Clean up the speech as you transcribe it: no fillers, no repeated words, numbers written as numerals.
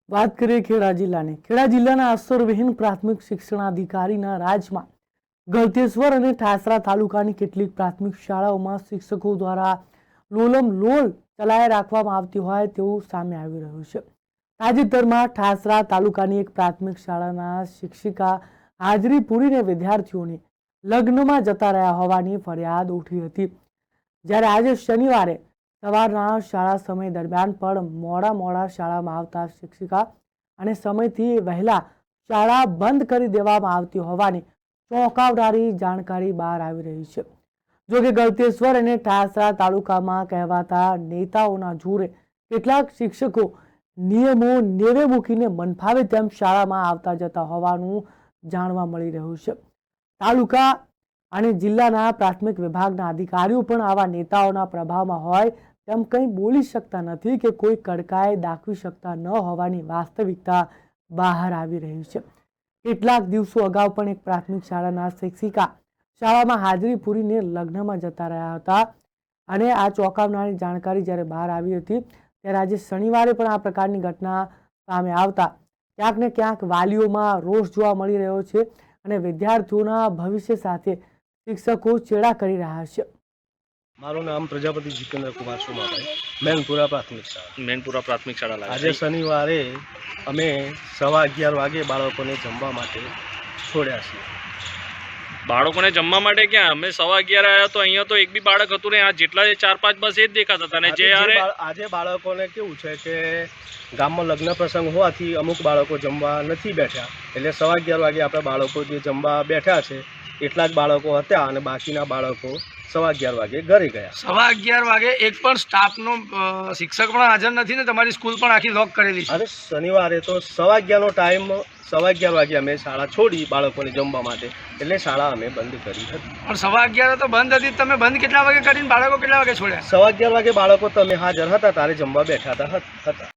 વાત કરીએ ખેડા જિલ્લાની. ખેડા જિલ્લાના અસરવિહીન પ્રાથમિક શિક્ષણાધિકારીના રાજમાં ગળતેશ્વર અને ઠાસરા તાલુકાની કેટલીક પ્રાથમિક શાળાઓમાં શિક્ષકો દ્વારા લોલમ લોલ ચલાવી રાખવામાં આવતી હોય તેવું સામે આવી રહ્યું છે. તાજેતરમાં ઠાસરા તાલુકાની એક પ્રાથમિક શાળાના શિક્ષિકા હાજરી પૂરીને વિદ્યાર્થીઓને લગ્નમાં જતા રહ્યા હોવાની ફરિયાદ ઉઠી હતી. જ્યારે આજે શનિવારે સવારના શાળા સમય દરમિયાન પણ મોડા શાળામાં આવતા શિક્ષિકા અને સમયથી વહેલા શાળા બંધ કરી દેવામાં આવતી હોવાની ચોંકાવનારી જાણકારી બહાર આવી રહી છે. જોકે ગળતેશ્વર અને ઠાસરા તાલુકામાં કહેવાતા નેતાઓના જોરે કેટલાક શિક્ષકો નિયમો નેવે મૂકીને મનફાવે તેમ શાળામાં આવતા જતા હોવાનું જાણવા મળી રહ્યું છે. તાલુકા અને જિલ્લાના પ્રાથમિક વિભાગના અધિકારીઓ પણ આવા નેતાઓના પ્રભાવમાં હોય તેમ કંઈ બોલી શકતા નથી કે કોઈ કડકાઈ દાખવી શકતા ન હોવાની વાસ્તવિકતા બહાર આવી રહી છે. કેટલાક દિવસો અગાઉ પણ એક પ્રાથમિક શાળાના શિક્ષિકા શાળામાં હાજરી પૂરીને લગ્નમાં જતા રહ્યા હતા અને આ ચોંકાવનારી જાણકારી જ્યારે બહાર આવી હતી ત્યારે આજે શનિવારે પણ આ પ્રકારની ઘટના સામે આવતા ક્યાંક ને ક્યાંક વાલીઓમાં રોષ જોવા મળી રહ્યો છે અને વિદ્યાર્થીઓના ભવિષ્ય સાથે શિક્ષકો ચેડા કરી રહ્યા છે. મારું નામ પ્રજાપતિ જીતેન્દ્ર કુમાર સોમાભાઈ, મેનપુરા પ્રાથમિક શાળા. આજે શનિવારે અમે 11:15 વાગે બાળકોને જમવા માટે છોડ્યા છીએ. બાળકોને જમવા માટે ક્યાં? અમે 11:15 આવ્યા તો અહીંયા તો એક બી બાળક હતું ને. આ જેટલા 4-5 બસ એ જ દેખાતા હતા ને. આજે બાળકોને કેવું છે કે ગામમાં લગ્ન પ્રસંગ હોવાથી અમુક બાળકો જમવા નથી બેઠા, એટલે 11:15 વાગે આપણે બાળકો જે જમવા બેઠા છે એટલા જ બાળકો હતા અને બાકીના બાળકો 11:15 વાગે ઘરે ગયા. 11:15 વાગે એક પણ સ્ટાફનો શિક્ષક પણ હાજર નથી ને તમારી સ્કૂલ પણ આખી લોક કરેલી છે. અરે શનિવારે તો 11:15 ટાઈમ 11:15 વાગે અમે શાળા છોડી બાળકોને જમવા માટે, એટલે શાળા અમે બંધ કરી હતી. પણ 11:15 તો બંધ હતી, તમે બંધ કેટલા વાગે કરીને બાળકો કેટલા વાગે છોડ્યા? 11:15 વાગે બાળકો તમે હાજર હતા ત્યારે જમવા બેઠા હતા.